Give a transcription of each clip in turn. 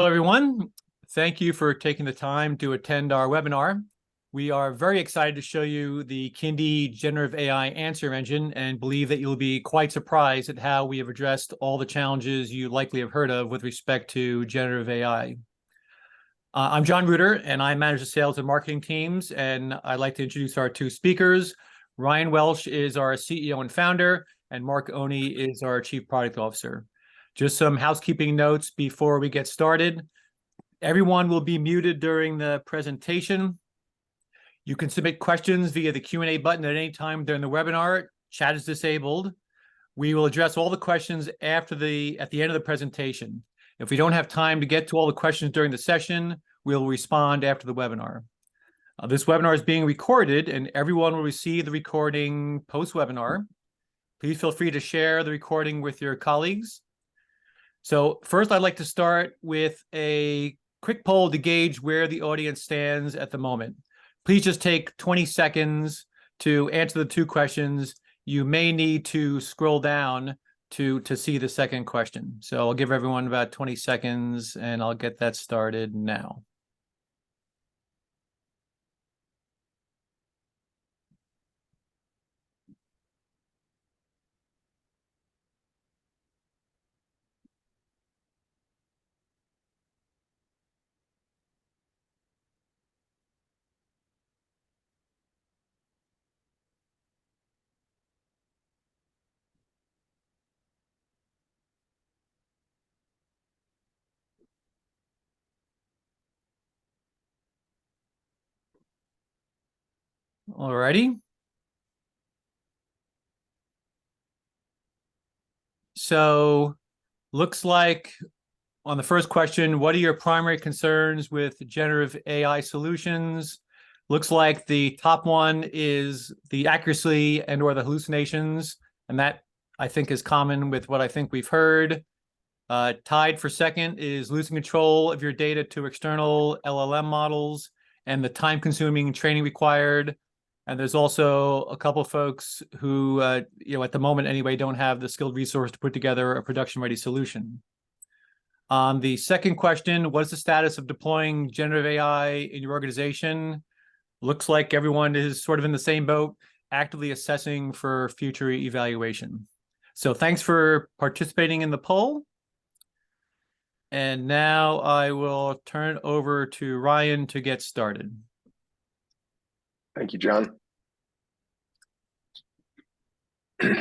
Hello, everyone. Thank you for taking the time to attend our webinar. We are very excited to show you the Kyndi generative AI answer engine and believe that you'll be quite surprised at how we have addressed all the challenges you likely have heard of with respect to generative AI. I'm John Reuter, and I manage the sales and marketing teams, and I'd like to introduce our two speakers. Ryan Welsh is our CEO and founder, and Mark Oney is our Chief Product Officer. Just some housekeeping notes before we get started. Everyone will be muted during the presentation. You can submit questions via the Q&A button at any time during the webinar. Chat is disabled. We will address all the questions at the end of the presentation. If we don't have time to get to all the questions during the session, we'll respond after the webinar. This webinar is being recorded, and everyone will receive the recording post-webinar. Please feel free to share the recording with your colleagues. So first, I'd like to start with a quick poll to gauge where the audience stands at the moment. Please just take 20 seconds to answer the two questions. You may need to scroll down to see the second question. So I'll give everyone about 20 seconds, and I'll get that started now. All righty. So looks like on the first question, what are your primary concerns with generative AI solutions? Looks like the top one is the accuracy and or the hallucinations. And that, I think, is common with what I think we've heard. Tied for second is losing control of your data to external LLM models and the time-consuming training required. And there's also a couple of folks who, at the moment anyway, don't have the skilled resource to put together a production-ready solution. On the second question, what is the status of deploying generative AI in your organization? Looks like everyone is sort of in the same boat, actively assessing for future evaluation. So thanks for participating in the poll. And now I will turn it over to Ryan to get started. Thank you, John.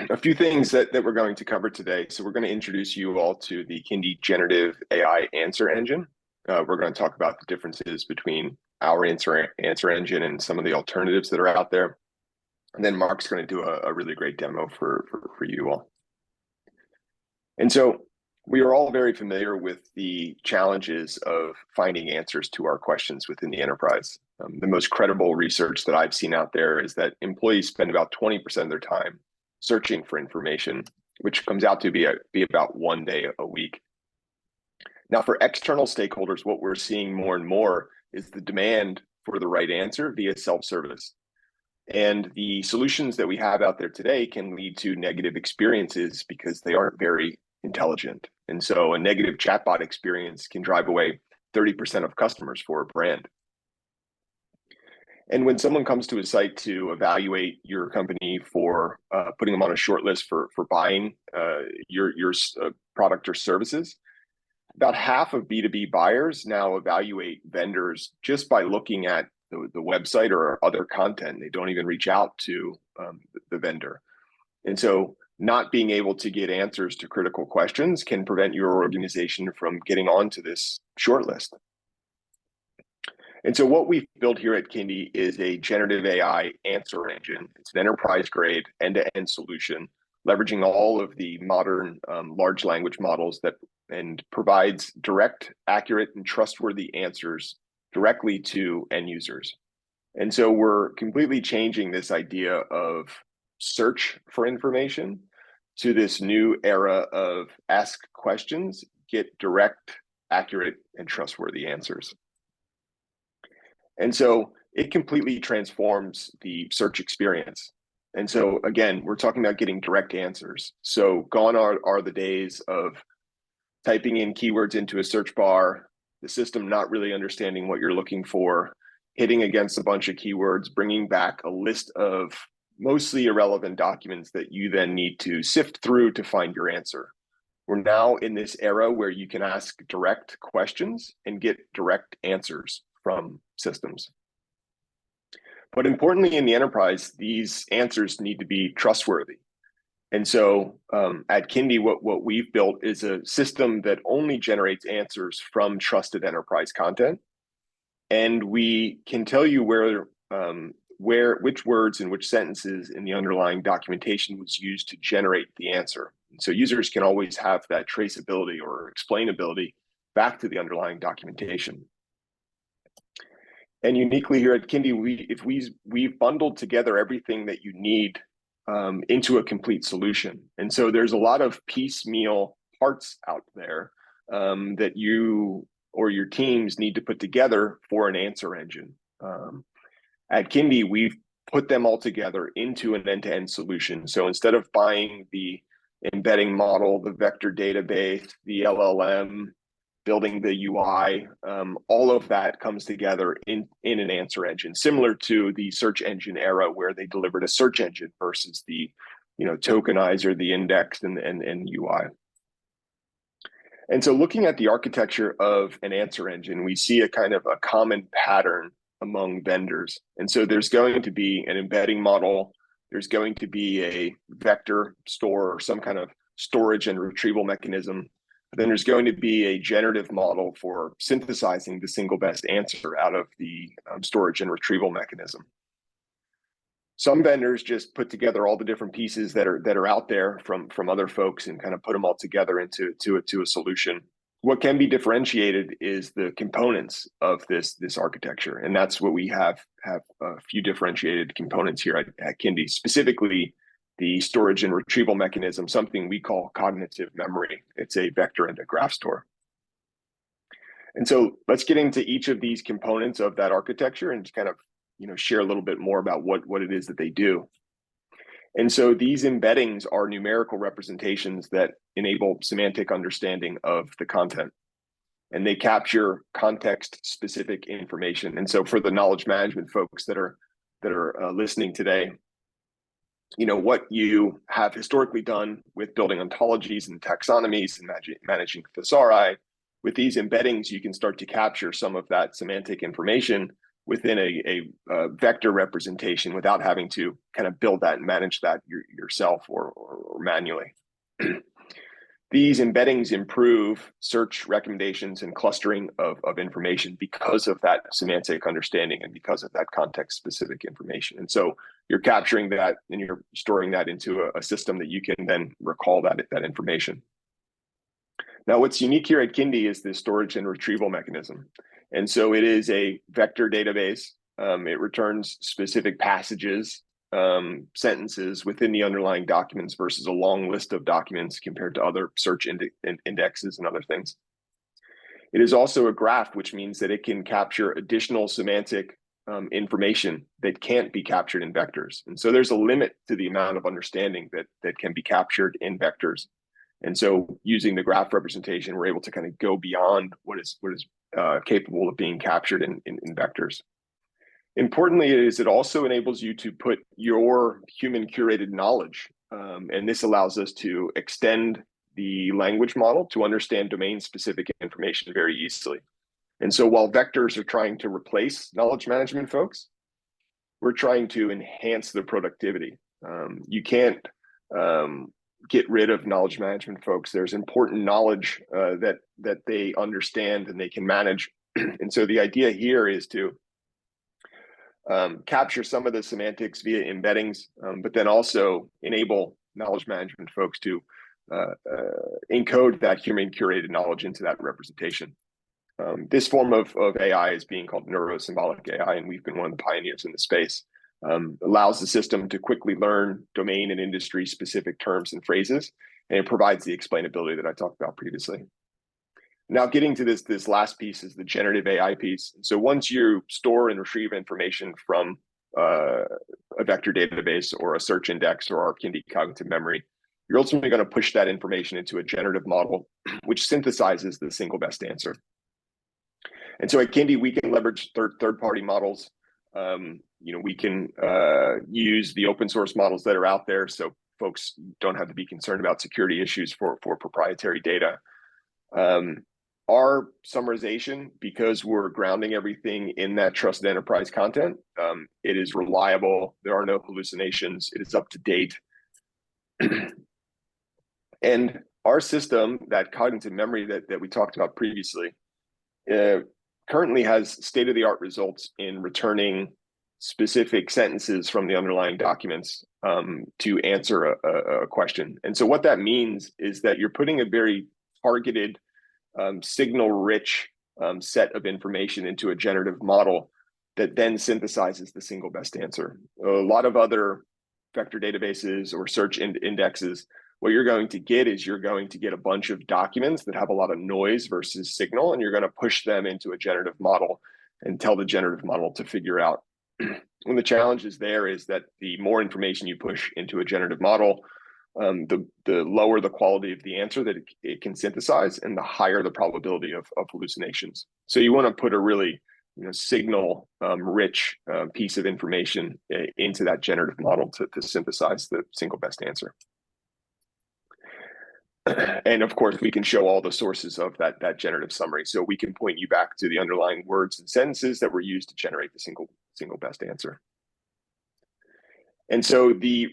A few things that we're going to cover today. So we're going to introduce you all to the Kyndi generative AI answer engine. We're going to talk about the differences between our answer engine and some of the alternatives that are out there. And then Mark's going to do a really great demo for you all. And so we are all very familiar with the challenges of finding answers to our questions within the enterprise. The most credible research that I've seen out there is that employees spend about 20% of their time searching for information, which comes out to be about 1 day a week. Now, for external stakeholders, what we're seeing more and more is the demand for the right answer via self-service. And the solutions that we have out there today can lead to negative experiences because they aren't very intelligent. And so a negative chatbot experience can drive away 30% of customers for a brand. And when someone comes to a site to evaluate your company for putting them on a short list for buying your product or services, about half of B2B buyers now evaluate vendors just by looking at the website or other content. They don't even reach out to the vendor. And so not being able to get answers to critical questions can prevent your organization from getting onto this short list. And so what we've built here at Kyndi is a generative AI answer engine. It's an enterprise-grade end-to-end solution, leveraging all of the modern large language models and provides direct, accurate, and trustworthy answers directly to end users. And so we're completely changing this idea of search for information to this new era of ask questions, get direct, accurate, and trustworthy answers. And so it completely transforms the search experience. And so again, we're talking about getting direct answers. So gone are the days of typing in keywords into a search bar, the system not really understanding what you're looking for, hitting against a bunch of keywords, bringing back a list of mostly irrelevant documents that you then need to sift through to find your answer. We're now in this era where you can ask direct questions and get direct answers from systems. But importantly, in the enterprise, these answers need to be trustworthy. And so at Kyndi, what we've built is a system that only generates answers from trusted enterprise content. And we can tell you which words and which sentences in the underlying documentation was used to generate the answer. And so users can always have that traceability or explainability back to the underlying documentation. And uniquely here at Kyndi, we've bundled together everything that you need into a complete solution. And so there's a lot of piecemeal parts out there that you or your teams need to put together for an answer engine. At Kyndi, we've put them all together into an end-to-end solution. So instead of buying the embedding model, the vector database, the LLM, building the UI, all of that comes together in an answer engine, similar to the search engine era where they delivered a search engine versus the tokenizer, the index, and UI. And so looking at the architecture of an answer engine, we see a kind of a common pattern among vendors. And so there's going to be an embedding model, there's going to be a vector store or some kind of storage and retrieval mechanism. Then there's going to be a generative model for synthesizing the single best answer out of the storage and retrieval mechanism. Some vendors just put together all the different pieces that are out there from other folks and kind of put them all together into a solution. What can be differentiated is the components of this architecture, and that's what we have a few differentiated components here at Kyndi, specifically the storage and retrieval mechanism, something we call cognitive memory. It's a vector and a graph store. And so let's get into each of these components of that architecture and just kind of share a little bit more about what it is that they do. And so these embeddings are numerical representations that enable semantic understanding of the content, and they capture context-specific information. And so for the knowledge management folks that are listening today, what you have historically done with building ontologies and taxonomies and managing thesauri, with these embeddings, you can start to capture some of that semantic information within a vector representation without having to kind of build that and manage that yourself or manually. These embeddings improve search recommendations and clustering of information because of that semantic understanding and because of that context-specific information. And so you're capturing that and you're storing that into a system that you can then recall that information. Now, what's unique here at Kyndi is the storage and retrieval mechanism. And so it is a vector database. It returns specific passages, sentences within the underlying documents versus a long list of documents compared to other search indexes and other things. It is also a graph, which means that it can capture additional semantic information that can't be captured in vectors. And so there's a limit to the amount of understanding that can be captured in vectors. And so using the graph representation, we're able to kind of go beyond what is capable of being captured in vectors. Importantly, it also enables you to put your human curated knowledge, and this allows us to extend the language model to understand domain-specific information very easily. And so while vectors are trying to replace knowledge management folks, we're trying to enhance their productivity. You can't get rid of knowledge management folks. There's important knowledge that they understand and they can manage. And so the idea here is to capture some of the semantics via embeddings, but then also enable knowledge management folks to encode that human curated knowledge into that representation. This form of AI is being called neurosymbolic AI, and we've been one of the pioneers in the space. Allows the system to quickly learn domain and industry specific terms and phrases, and it provides the explainability that I talked about previously. Now getting to this last piece is the generative AI piece. So once you store and retrieve information from a vector database or a search index or our Kyndi cognitive memory, you're ultimately going to push that information into a generative model, which synthesizes the single best answer. And so at Kyndi, we can leverage third-party models. We can use the open source models that are out there, so folks don't have to be concerned about security issues for proprietary data. Our summarization, because we're grounding everything in that trusted enterprise content, it is reliable. There are no hallucinations. It is up to date. And our system, that cognitive memory that we talked about previously, currently has state-of-the-art results in returning specific sentences from the underlying documents to answer a question. And so what that means is that you're putting a very targeted, signal-rich set of information into a generative model that then synthesizes the single best answer. A lot of other vector databases or search indexes, what you're going to get is you're going to get a bunch of documents that have a lot of noise versus signal, and you're going to push them into a generative model and tell the generative model to figure out. One of the challenges there is that the more information you push into a generative model, the lower the quality of the answer that it can synthesize, and the higher the probability of hallucinations. So you want to put a really signal rich piece of information into that generative model to synthesize the single best answer. And of course, we can show all the sources of that generative summary. So we can point you back to the underlying words and sentences that were used to generate the single best answer. And so the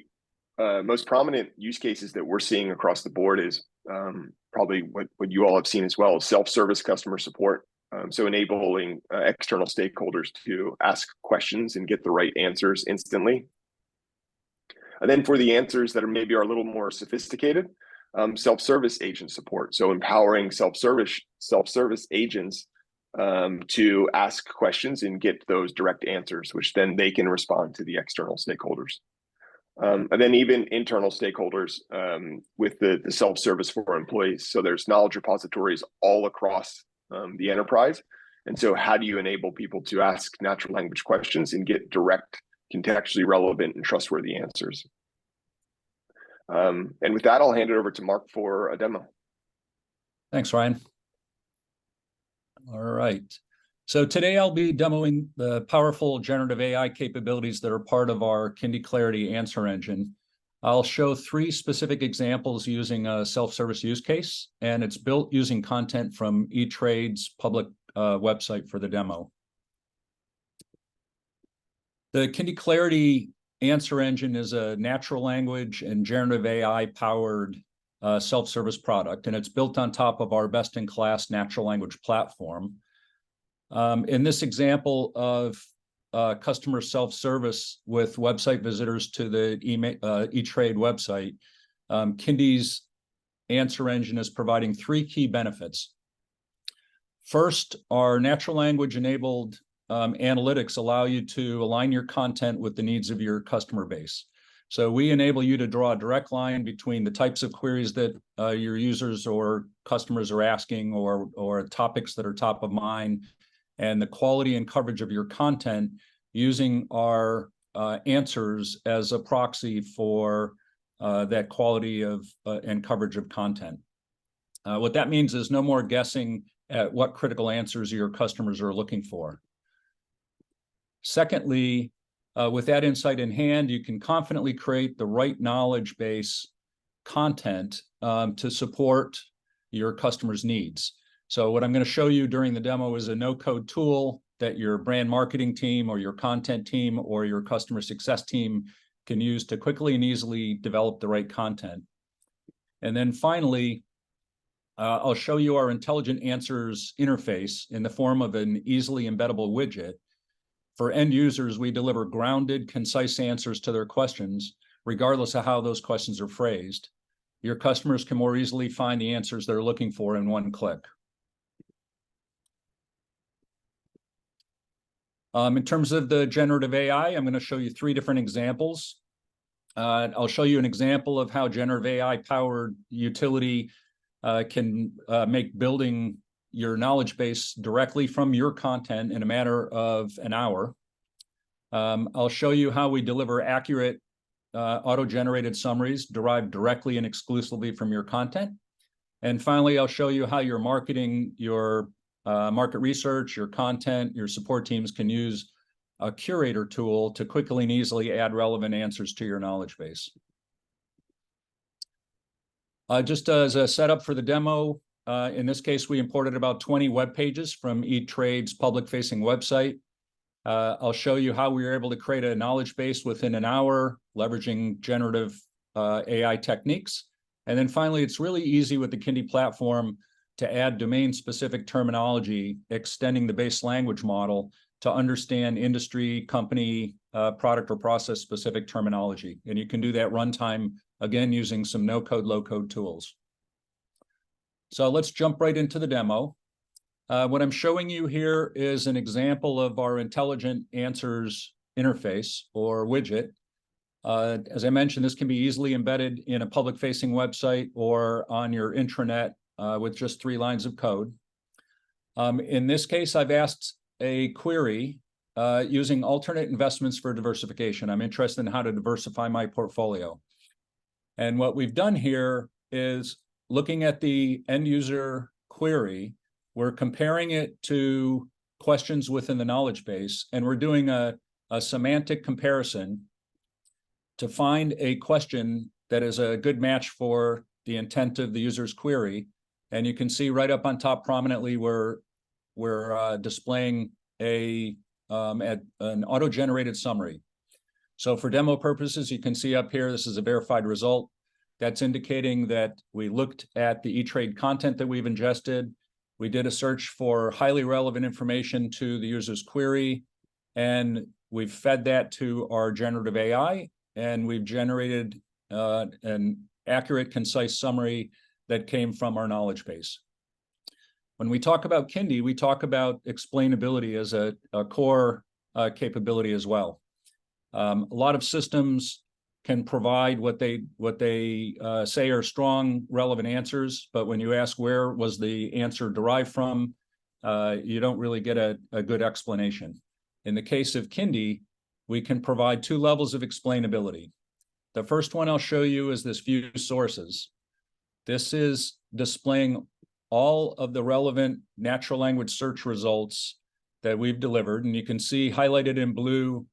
most prominent use cases that we're seeing across the board is probably what you all have seen as well, self-service customer support. So enabling external stakeholders to ask questions and get the right answers instantly. And then for the answers that are a little more sophisticated, self-service agent support. So empowering self-service agents to ask questions and get those direct answers, which then they can respond to the external stakeholders. And then even internal stakeholders with the self-service for employees. So there's knowledge repositories all across the enterprise. And so how do you enable people to ask natural language questions and get direct, contextually relevant and trustworthy answers? And with that, I'll hand it over to Mark for a demo. Thanks, Ryan. All right. So today I'll be demoing the powerful generative AI capabilities that are part of our Kyndi Clarity answer engine. I'll show 3 specific examples using a self-service use case, and it's built using content from E-Trade's public website for the demo. The Kyndi Clarity answer engine is a natural language and generative AI powered self-service product, and it's built on top of our best-in-class natural language platform. In this example of customer self-service with website visitors to the E-Trade website, Kyndi's answer engine is providing 3 key benefits. First, our natural language enabled analytics allow you to align your content with the needs of your customer base. So we enable you to draw a direct line between the types of queries that your users or customers are asking, or topics that are top of mind, and the quality and coverage of your content using our answers as a proxy for that quality of and coverage of content. What that means is no more guessing at what critical answers your customers are looking for. Secondly, with that insight in hand, you can confidently create the right knowledge base content to support your customers' needs. So what I'm going to show you during the demo is a no-code tool that your brand marketing team or your content team or your customer success team can use to quickly and easily develop the right content. And then finally, I'll show you our intelligent answers interface in the form of an easily embeddable widget. For end users, we deliver grounded, concise answers to their questions, regardless of how those questions are phrased. Your customers can more easily find the answers they're looking for in one click. In terms of the generative AI, I'm going to show you 3 different examples. I'll show you an example of how generative AI-powered utility can make building your knowledge base directly from your content in a matter of an hour. I'll show you how we deliver accurate auto-generated summaries derived directly and exclusively from your content. And finally, I'll show you how you're marketing your market research, your content, your support teams can use a curator tool to quickly and easily add relevant answers to your knowledge base. Just as a setup for the demo, in this case, we imported about 20 web pages from E-Trade's public-facing website. I'll show you how we were able to create a knowledge base within an hour, leveraging generative AI techniques. And then finally, it's really easy with the Kyndi platform to add domain-specific terminology, extending the base language model to understand industry, company, product, or process-specific terminology. And you can do that runtime, again, using some no-code, low-code tools. So let's jump right into the demo. What I'm showing you here is an example of our Intelligent Answers interface or widget. As I mentioned, this can be easily embedded in a public-facing website or on your intranet with just 3 lines of code. In this case, I've asked a query using alternate investments for diversification. I'm interested in how to diversify my portfolio. And what we've done here is looking at the end user query, we're comparing it to questions within the knowledge base, and we're doing a semantic comparison to find a question that is a good match for the intent of the user's query. And you can see right up on top prominently, we're displaying an auto-generated summary. So for demo purposes, you can see up here, this is a verified result. That's indicating that we looked at the E-Trade content that we've ingested. We did a search for highly relevant information to the user's query, and we've fed that to our generative AI, and we've generated an accurate, concise summary that came from our knowledge base. When we talk about Kyndi, we talk about explainability as a core capability as well. A lot of systems can provide what they say are strong, relevant answers, but when you ask where was the answer derived from, you don't really get a good explanation. In the case of Kyndi, we can provide 2 levels of explainability. The first one I'll show you is this view sources. This is displaying all of the relevant natural language search results that we've delivered, and you can see highlighted in blue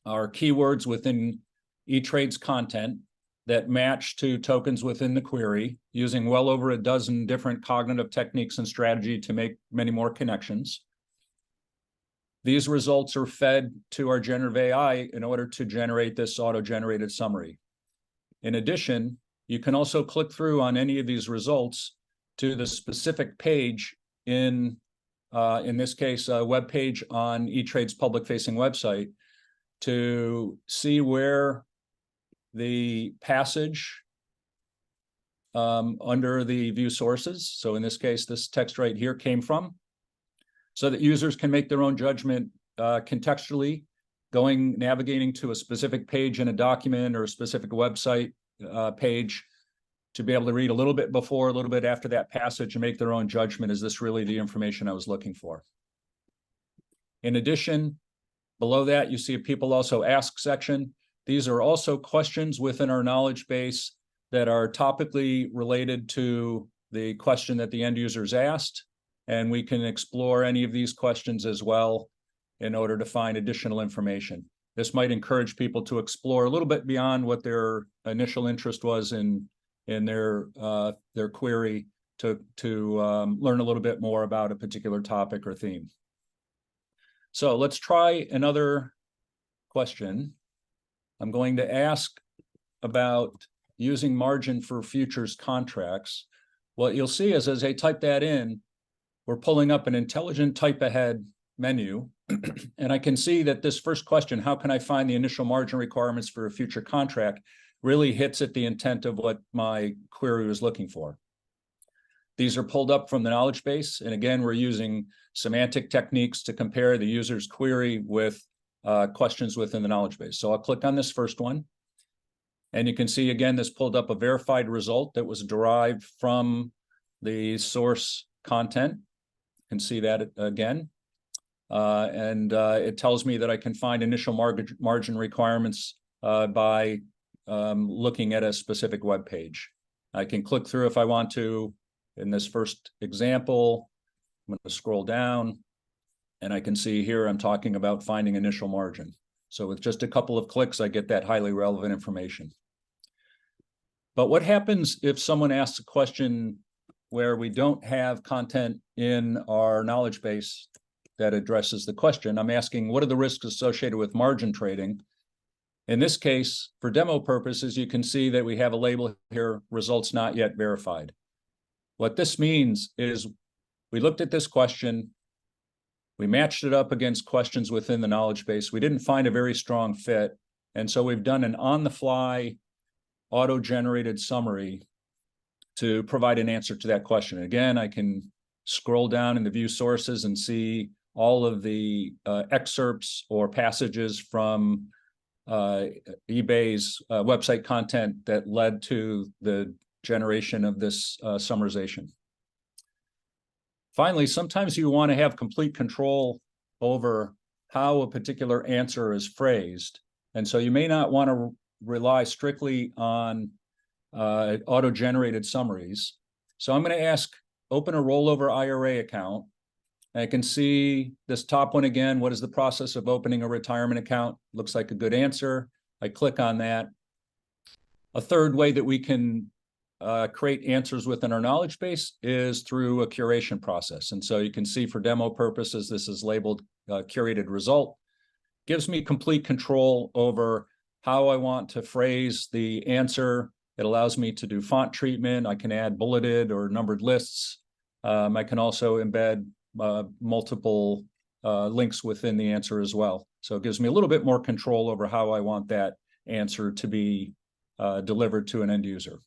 are keywords within E-Trade's content that match to tokens within the query, using well over a dozen different cognitive techniques and strategy to make many more connections. These results are fed to our generative AI in order to generate this auto-generated summary. In addition, you can also click through on any of these results to the specific page in this case, a web page on E-Trade's public-facing website to see where the passage under the view sources, so in this case, this text right here came from, so that users can make their own judgment contextually, navigating to a specific page in a document or a specific website page to be able to read a little bit before, a little bit after that passage and make their own judgment. Is this really the information I was looking for? In addition, below that, you see a people also ask section. These are also questions within our knowledge base that are topically related to the question that the end users asked. And we can explore any of these questions as well in order to find additional information. This might encourage people to explore a little bit beyond what their initial interest was in their query to learn a little bit more about a particular topic or theme. So let's try another question. I'm going to ask about using margin for futures contracts. What you'll see is as I type that in, we're pulling up an intelligent type ahead menu. And I can see that this first question, how can I find the initial margin requirements for a future contract, really hits at the intent of what my query was looking for. These are pulled up from the knowledge base. And again, we're using semantic techniques to compare the user's query with questions within the knowledge base. So I'll click on this first one. And you can see, again, this pulled up a verified result that was derived from the source content. You can see that again. It tells me that I can find initial margin requirements by looking at a specific web page. I can click through if I want to. In this first example, I'm going to scroll down, and I can see here I'm talking about finding initial margin. So with just a couple of clicks, I get that highly relevant information. But what happens if someone asks a question where we don't have content in our knowledge base that addresses the question? I'm asking, what are the risks associated with margin trading? In this case, for demo purposes, you can see that we have a label here, results not yet verified. What this means is we looked at this question, we matched it up against questions within the knowledge base. We didn't find a very strong fit. And so we've done an on-the-fly auto-generated summary to provide an answer to that question. Again, I can scroll down in the view sources and see all of the excerpts or passages from eBay's website content that led to the generation of this summarization. Finally, sometimes you want to have complete control over how a particular answer is phrased. And so you may not want to rely strictly on auto-generated summaries. So I'm going to ask, open a rollover IRA account. I can see this top one again. What is the process of opening a retirement account? Looks like a good answer. I click on that. A third way that we can create answers within our knowledge base is through a curation process. And so you can see for demo purposes, this is labeled curated result. Gives me complete control over how I want to phrase the answer. It allows me to do font treatment. I can add bulleted or numbered lists. I can also embed multiple links within the answer as well. So it gives me a little bit more control over how I want that answer to be delivered to an end user.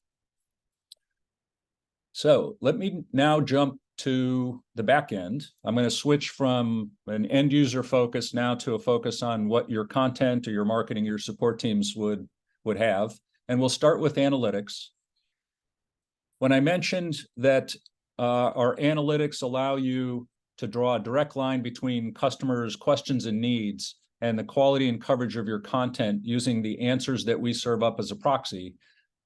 So let me now jump to the back end. I'm going to switch from an end user focus now to a focus on what your content or your marketing, your support teams would have. And we'll start with analytics. When I mentioned that our analytics allow you to draw a direct line between customers' questions and needs and the quality and coverage of your content using the answers that we serve up as a proxy,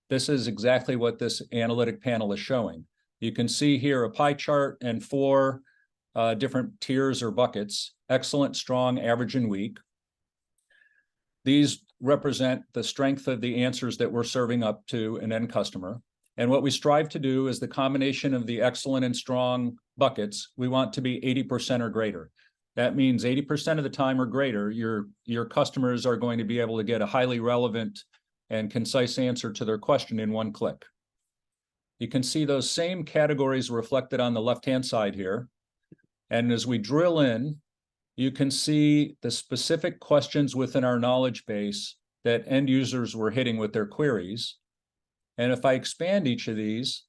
this is exactly what this analytic panel is showing. You can see here a pie chart and 4 different tiers or buckets: excellent, strong, average, and weak. These represent the strength of the answers that we're serving up to an end customer. And what we strive to do is the combination of the excellent and strong buckets, we want to be 80% or greater. That means 80% of the time or greater, your customers are going to be able to get a highly relevant and concise answer to their question in one click. You can see those same categories reflected on the left-hand side here. And as we drill in, you can see the specific questions within our knowledge base that end users were hitting with their queries. And if I expand each of these,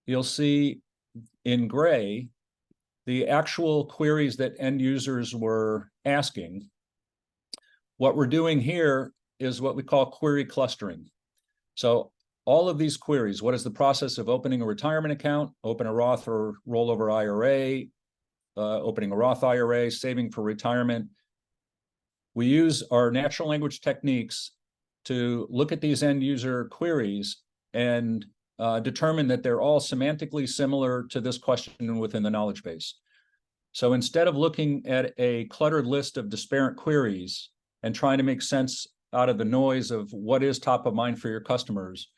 you'll see in gray the actual queries that end users were asking. What we're doing here is what we call query clustering. So all of these queries, what is the process of opening a retirement account, open a Roth or rollover IRA, opening a Roth IRA, saving for retirement. We use our natural language techniques to look at these end user queries and determine that they're all semantically similar to this question within the knowledge base. So instead of looking at a cluttered list of disparate queries and trying to make sense out of the noise of what is top of mind for your customers,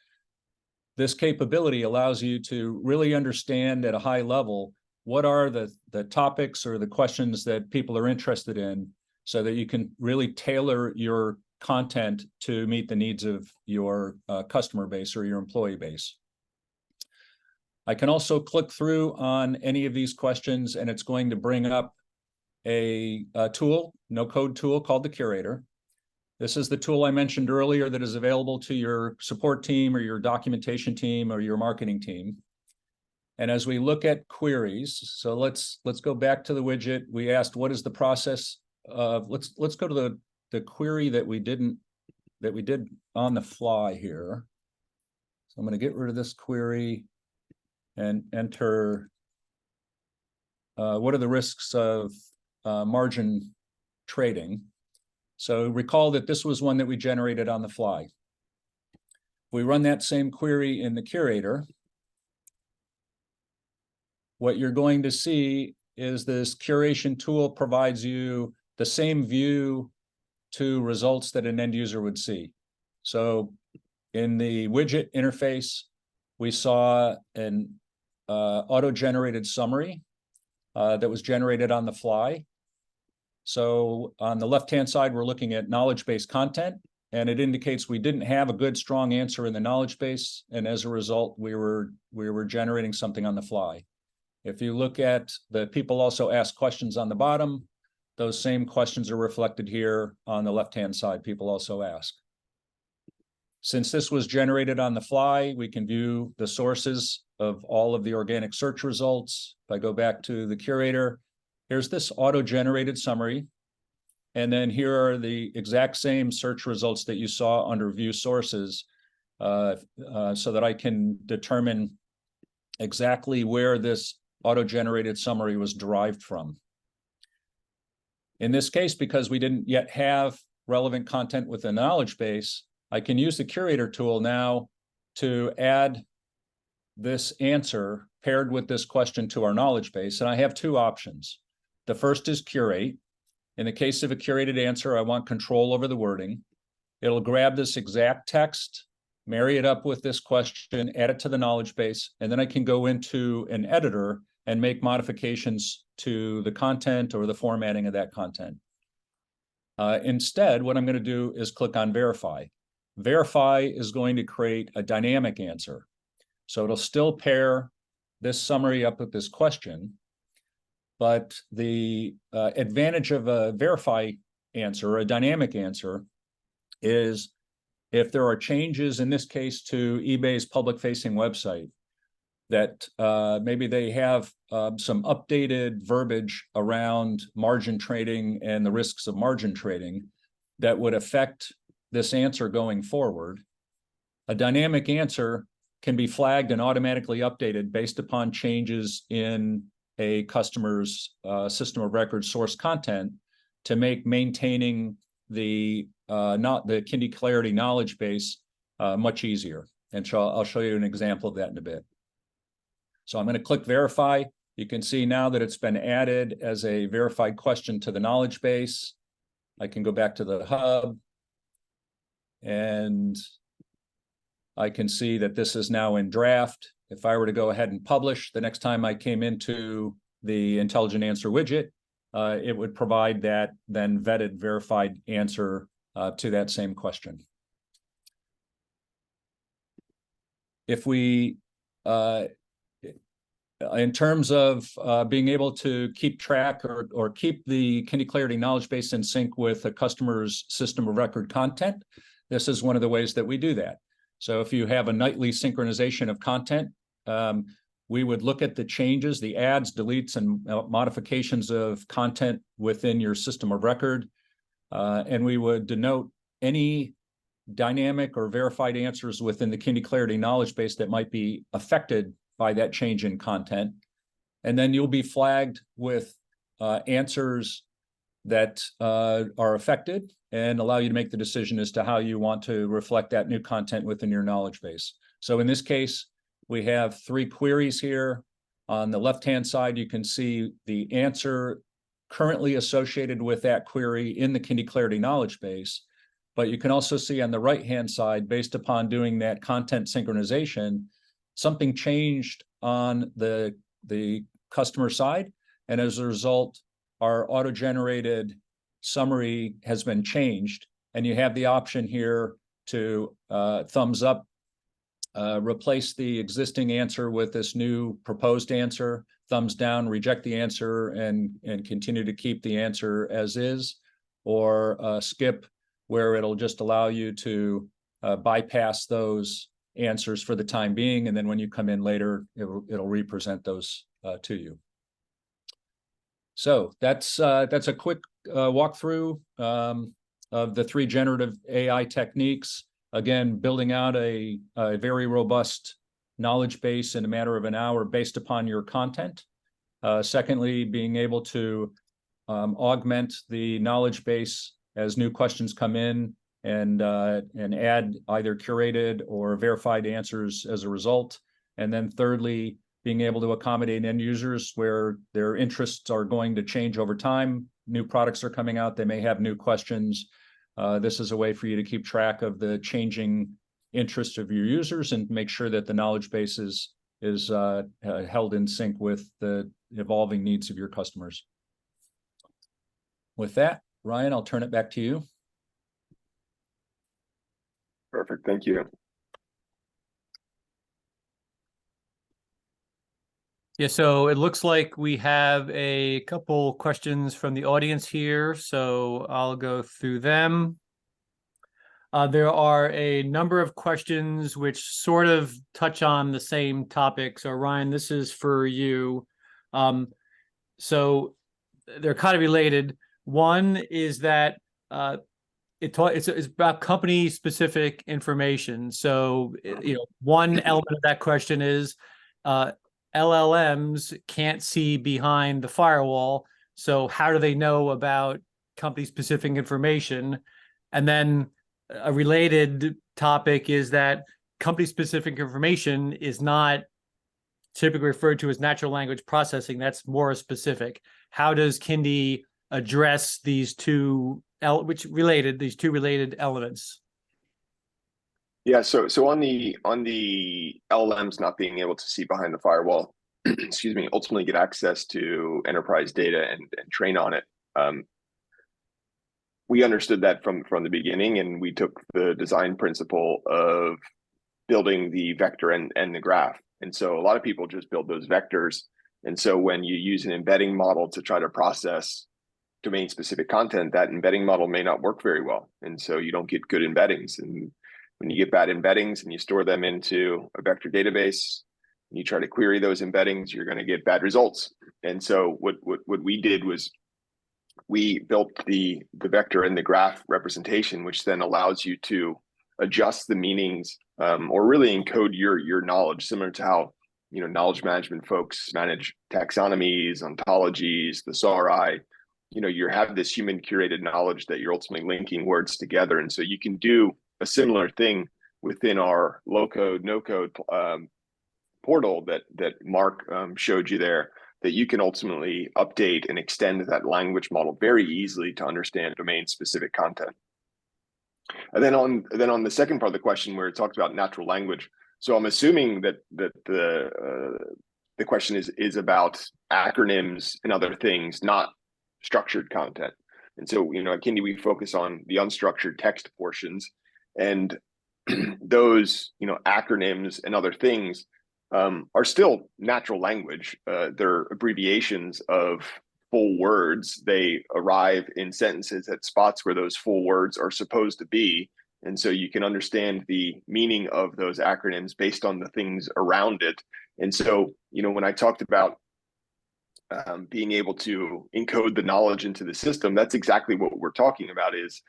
this capability allows you to really understand at a high level what are the topics or the questions that people are interested in, so that you can really tailor your content to meet the needs of your customer base or your employee base. I can also click through on any of these questions, and it's going to bring up a tool, no-code tool called the Curator. This is the tool I mentioned earlier that is available to your support team or your documentation team or your marketing team. And as we look at queries, so let's go back to the widget. We asked, what is the process of, let's go to the query that we did on the fly here. So I'm going to get rid of this query and enter, what are the risks of margin trading? So recall that this was one that we generated on the fly. We run that same query in the Curator. What you're going to see is this curation tool provides you the same view to results that an end user would see. So in the widget interface, we saw an auto-generated summary that was generated on the fly. So on the left-hand side, we're looking at knowledge base content, and it indicates we didn't have a good, strong answer in the knowledge base, and as a result, we were generating something on the fly. If you look at the people also ask questions on the bottom, those same questions are reflected here on the left-hand side. People also ask. Since this was generated on the fly, we can view the sources of all of the organic search results. If I go back to the curator, here's this auto-generated summary. And then here are the exact same search results that you saw under view sources, so that I can determine exactly where this auto-generated summary was derived from. In this case, because we didn't yet have relevant content with the knowledge base, I can use the curator tool now to add this answer paired with this question to our knowledge base. And I have two options. The first is curate. In the case of a curated answer, I want control over the wording. It'll grab this exact text, marry it up with this question, add it to the knowledge base, and then I can go into an editor and make modifications to the content or the formatting of that content. Instead, what I'm going to do is click on verify. Verify is going to create a dynamic answer. So it'll still pair this summary up with this question, but the advantage of a verify answer, a dynamic answer, is if there are changes, in this case, to eBay's public-facing website, that maybe they have some updated verbiage around margin trading and the risks of margin trading that would affect this answer going forward, a dynamic answer can be flagged and automatically updated based upon changes in a customer's system of record source content to make maintaining the Kyndi Clarity knowledge base much easier. And I'll show you an example of that in a bit. So I'm going to click verify. You can see now that it's been added as a verified question to the knowledge base. I can go back to the hub, and I can see that this is now in draft. If I were to go ahead and publish, the next time I came into the intelligent answer widget, it would provide that then vetted, verified answer to that same question. If we, in terms of being able to keep track or keep the Kyndi Clarity knowledge base in sync with a customer's system of record content, this is one of the ways that we do that. So if you have a nightly synchronization of content, we would look at the changes, the adds, deletes, and modifications of content within your system of record, and we would denote any dynamic or verified answers within the Kyndi Clarity knowledge base that might be affected by that change in content. And then you'll be flagged with answers that are affected and allow you to make the decision as to how you want to reflect that new content within your knowledge base. So in this case, we have 3 queries here. On the left-hand side, you can see the answer currently associated with that query in the Kyndi Clarity knowledge base. But you can also see on the right-hand side, based upon doing that content synchronization, something changed on the customer side. And as a result, our auto-generated summary has been changed. And you have the option here to thumbs up, replace the existing answer with this new proposed answer, thumbs down, reject the answer and continue to keep the answer as is, or skip, where it'll just allow you to bypass those answers for the time being. And then when you come in later, it'll represent those to you. So that's a quick walkthrough of the 3 generative AI techniques. Again, building out a very robust knowledge base in a matter of an hour based upon your content. Secondly, being able to augment the knowledge base as new questions come in and add either curated or verified answers as a result. And then thirdly, being able to accommodate end users where their interests are going to change over time. New products are coming out. They may have new questions. This is a way for you to keep track of the changing interests of your users and make sure that the knowledge base is held in sync with the evolving needs of your customers. With that, Ryan, I'll turn it back to you. Perfect. Thank you. Yeah, so it looks like we have a couple questions from the audience here, so I'll go through them. There are a number of questions which sort of touch on the same topic. So Ryan, this is for you. So they're kind of related. One is that it's about company-specific information. So, one element of that question is LLMs can't see behind the firewall. So how do they know about company-specific information? And then a related topic is that company-specific information is not typically referred to as natural language processing. That's more specific. How does Kyndi address these two related elements? Yeah, so on the LLMs not being able to see behind the firewall, excuse me, ultimately get access to enterprise data and train on it. We understood that from the beginning, and we took the design principle of building the vector and the graph. And so a lot of people just build those vectors. And so when you use an embedding model to try to process domain-specific content, that embedding model may not work very well. And so you don't get good embeddings. And when you get bad embeddings and you store them into a vector database, and you try to query those embeddings, you're going to get bad results. And so what we did was we built the vector and the graph representation, which then allows you to adjust the meanings or really encode your knowledge, similar to how knowledge management folks manage taxonomies, ontologies, thesauri. You have this human curated knowledge that you're ultimately linking words together. And so you can do a similar thing within our low code, no code portal that Mark showed you there, that you can ultimately update and extend that language model very easily to understand domain specific content. And then on the second part of the question where it talks about natural language. So I'm assuming that the question is about acronyms and other things, not structured content. And so, at Kyndi, we focus on the unstructured text portions, and those, acronyms and other things are still natural language. They're abbreviations of full words. They arrive in sentences at spots where those full words are supposed to be. And so you can understand the meaning of those acronyms based on the things around it. And so, when I talked about being able to encode the knowledge into the system, that's exactly what we're talking about is,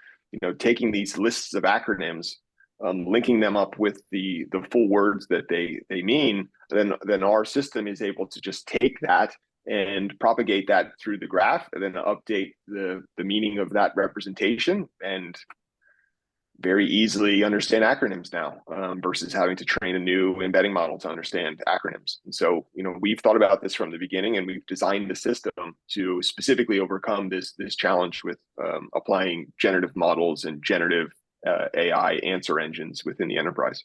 taking these lists of acronyms, linking them up with the full words that they mean, then our system is able to just take that and propagate that through the graph and then update the meaning of that representation and very easily understand acronyms now versus having to train a new embedding model to understand acronyms. And so, we've thought about this from the beginning, and we've designed the system to specifically overcome this challenge with applying generative models and generative AI answer engines within the enterprise.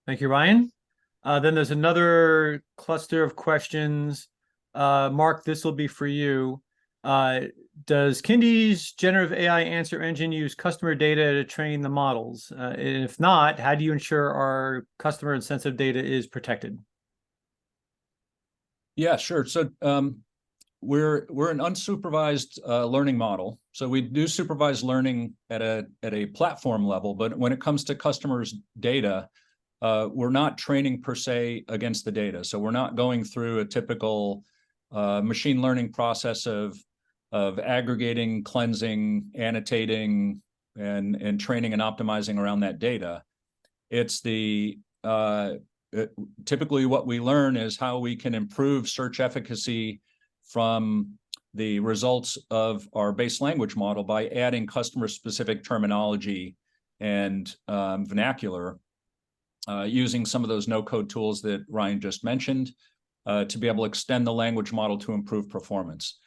Thank you, Ryan. Then there's another cluster of questions. Mark, this will be for you. Does Kyndi's generative AI answer engine use customer data to train the models? And if not, how do you ensure our customer and sensitive data is protected? Yeah, sure. So we're an unsupervised learning model. So we do supervised learning at a platform level, but when it comes to customers' data, we're not training per se against the data. So we're not going through a typical machine learning process of aggregating, cleansing, annotating, and training and optimizing around that data. It's typically what we learn is how we can improve search efficacy from the results of our base language model by adding customer-specific terminology and vernacular using some of those no-code tools that Ryan just mentioned to be able to extend the language model to improve performance.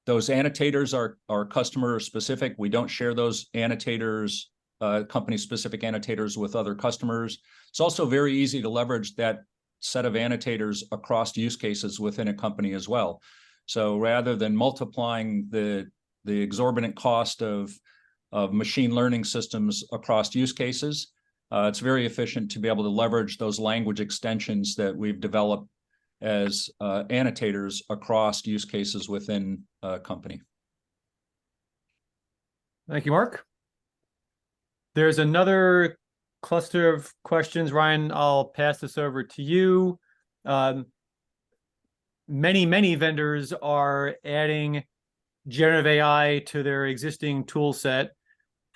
Those annotators are customer specific. We don't share those annotators, company-specific annotators with other customers. It's also very easy to leverage that set of annotators across use cases within a company as well. So rather than multiplying the exorbitant cost of machine learning systems across use cases, it's very efficient to be able to leverage those language extensions that we've developed as annotators across use cases within a company. Thank you, Mark. There's another cluster of questions. Ryan, I'll pass this over to you. Many vendors are adding generative AI to their existing tool set.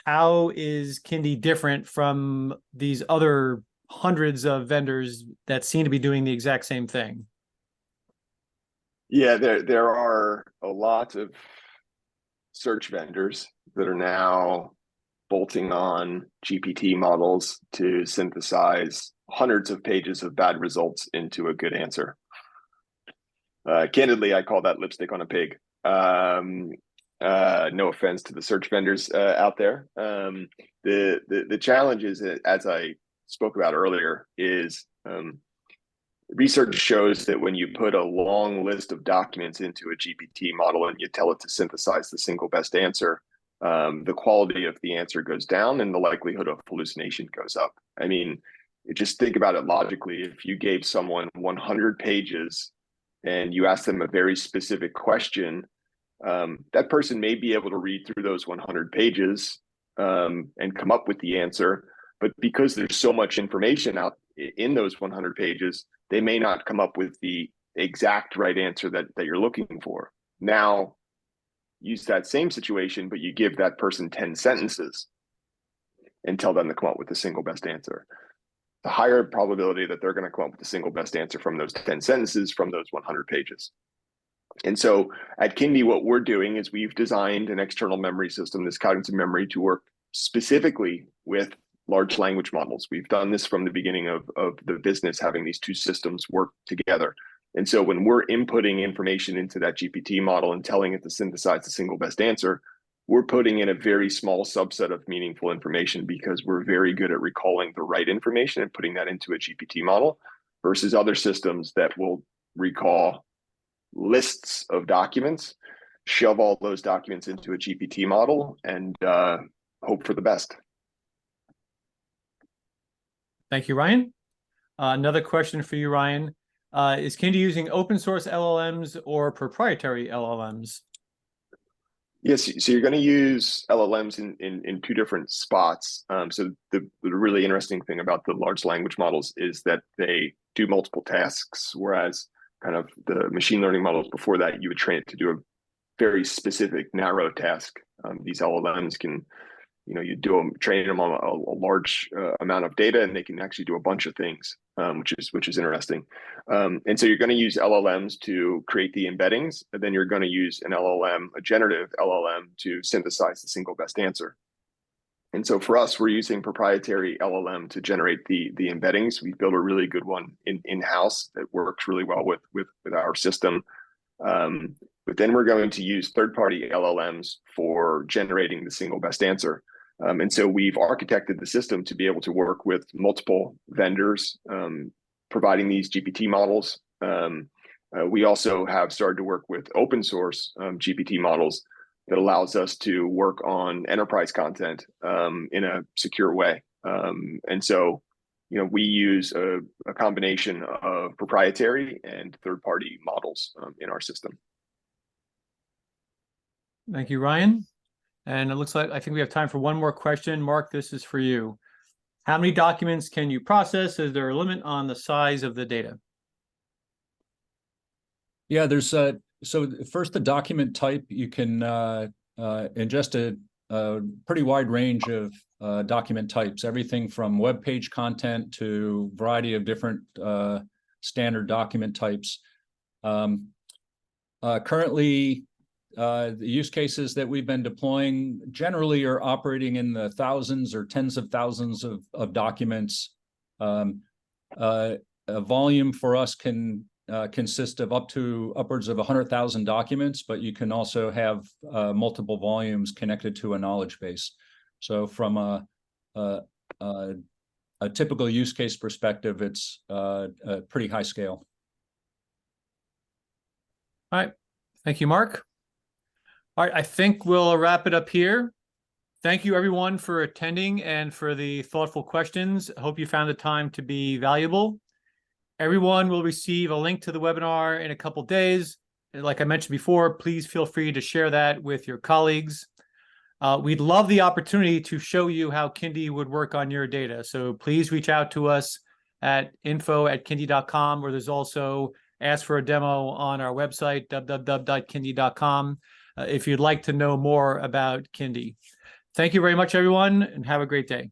How is Kyndi different from these other hundreds of vendors that seem to be doing the exact same thing? Yeah, there are a lot of search vendors that are now bolting on GPT models to synthesize hundreds of pages of bad results into a good answer. Candidly, I call that lipstick on a pig. No offense to the search vendors out there. The challenge is, as I spoke about earlier, is research shows that when you put a long list of documents into a GPT model and you tell it to synthesize the single best answer, the quality of the answer goes down and the likelihood of hallucination goes up. I mean, just think about it logically. If you gave someone 100 pages and you asked them a very specific question, that person may be able to read through those 100 pages and come up with the answer. But because there's so much information out in those 100 pages, they may not come up with the exact right answer that you're looking for. Now, use that same situation, but you give that person 10 sentences and tell them to come up with the single best answer. The higher probability that they're going to come up with the single best answer from those 10 sentences from those 100 pages. And so at Kyndi, what we're doing is we've designed an external memory system, this cognitive memory, to work specifically with large language models. We've done this from the beginning of the business, having these two systems work together. And so when we're inputting information into that GPT model and telling it to synthesize the single best answer, we're putting in a very small subset of meaningful information because we're very good at recalling the right information and putting that into a GPT model versus other systems that will recall lists of documents, shove all those documents into a GPT model, and hope for the best. Thank you, Ryan. Another question for you, Ryan. Is Kyndi using open source LLMs or proprietary LLMs? Yes, so you're going to use LLMs in two different spots. So the really interesting thing about the large language models is that they do multiple tasks, whereas kind of the machine learning models before that, you would train it to do a very specific, narrow task. These LLMs can, you train them on a large amount of data, and they can actually do a bunch of things, which is interesting. And so you're going to use LLMs to create the embeddings, and then you're going to use an LLM, a generative LLM, to synthesize the single best answer. And so for us, we're using proprietary LLM to generate the embeddings. We've built a really good one in-house that works really well with our system. But then we're going to use third-party LLMs for generating the single best answer. And so we've architected the system to be able to work with multiple vendors providing these GPT models. We also have started to work with open source GPT models that allows us to work on enterprise content in a secure way. And so, we use a combination of proprietary and third-party models in our system. Thank you, Ryan. And it looks like I think we have time for one more question. Mark, this is for you. How many documents can you process? Is there a limit on the size of the data? Yeah, there's so first the document type. You can ingest a pretty wide range of document types, everything from web page content to a variety of different standard document types. Currently, the use cases that we've been deploying generally are operating in the thousands or tens of thousands of documents A volume for us can consist of up to upwards of 100,000 documents, but you can also have multiple volumes connected to a knowledge base. So from a typical use case perspective, it's a pretty high scale. All right. Thank you, Mark. All right. I think we'll wrap it up here. Thank you, everyone, for attending and for the thoughtful questions. I hope you found the time to be valuable. Everyone will receive a link to the webinar in a couple days. And like I mentioned before, please feel free to share that with your colleagues. We'd love the opportunity to show you how Kyndi would work on your data. So please reach out to us at info@kyndi.com, where there's also ask for a demo on our website, www.kyndi.com, if you'd like to know more about Kyndi. Thank you very much, everyone, and have a great day.